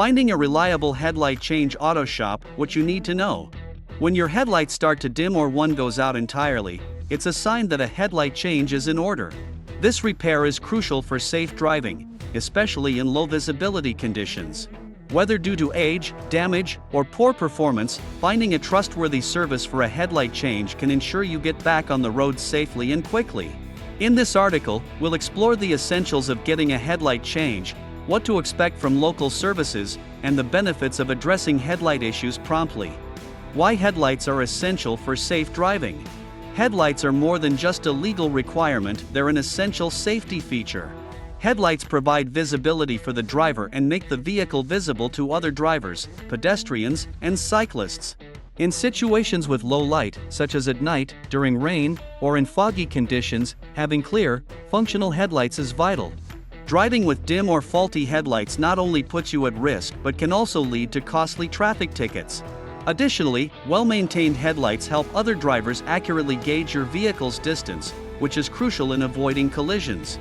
Finding a reliable headlight change auto shop. What you need to know. When your headlights start to dim or one goes out entirely, it's a sign that a headlight change is in order. This repair is crucial for safe driving, especially in low visibility conditions. Whether due to age, damage, or poor performance, finding a trustworthy service for a headlight change can ensure you get back on the road safely and quickly. In this article, we'll explore the essentials of getting a headlight change, what to expect from local services, and the benefits of addressing headlight issues promptly. Why headlights are essential for safe driving. Headlights are more than just a legal requirement, they're an essential safety feature. Headlights provide visibility for the driver and make the vehicle visible to other drivers, pedestrians, and cyclists. In situations with low light, such as at night, during rain, or in foggy conditions, having clear, functional headlights is vital. Driving with dim or faulty headlights not only puts you at risk but can also lead to costly traffic tickets. Additionally, well-maintained headlights help other drivers accurately gauge your vehicle's distance, which is crucial in avoiding collisions.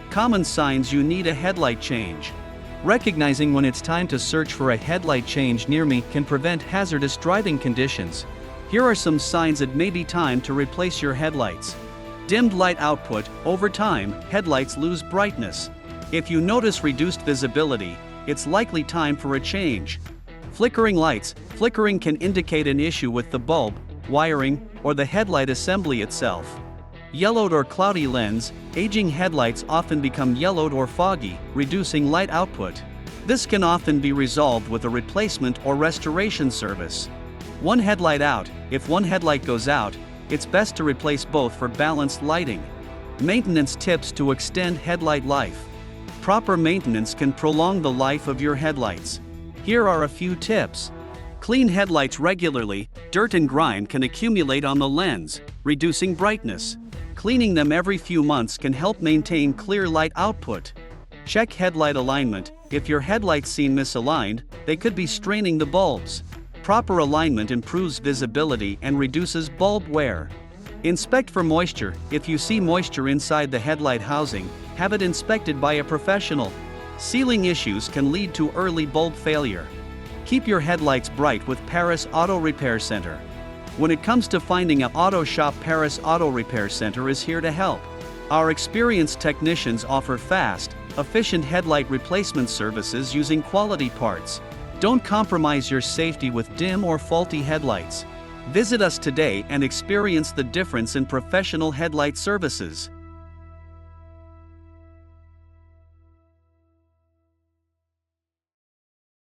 Common signs you need a headlight change. Recognizing when it's time to search for a headlight change near me can prevent hazardous driving conditions. Here are some signs it may be time to replace your headlights. Dimmed light output. Over time, headlights lose brightness. If you notice reduced visibility, it's likely time for a change. Flickering lights. Flickering can indicate an issue with the bulb, wiring, or the headlight assembly itself. Yellowed or cloudy lens. Aging headlights often become yellowed or foggy, reducing light output. This can often be resolved with a replacement or restoration service. One headlight out. If one headlight goes out, it's best to replace both for balanced lighting. Maintenance tips to extend headlight life. Proper maintenance can prolong the life of your headlights. Here are a few tips. Clean headlights regularly. Dirt and grime can accumulate on the lens, reducing brightness. Cleaning them every few months can help maintain clear light output. Check headlight alignment. If your headlights seem misaligned, they could be straining the bulbs. Proper alignment improves visibility and reduces bulb wear. Inspect for moisture. If you see moisture inside the headlight housing, have it inspected by a professional. Sealing issues can lead to early bulb failure. Keep your headlights bright with Perris Auto Repair Center. When it comes to finding an auto shop, Perris Auto Repair Center is here to help. Our experienced technicians offer fast, efficient headlight replacement services using quality parts. Don't compromise your safety with dim or faulty headlights. Visit us today and experience the difference in professional headlight services.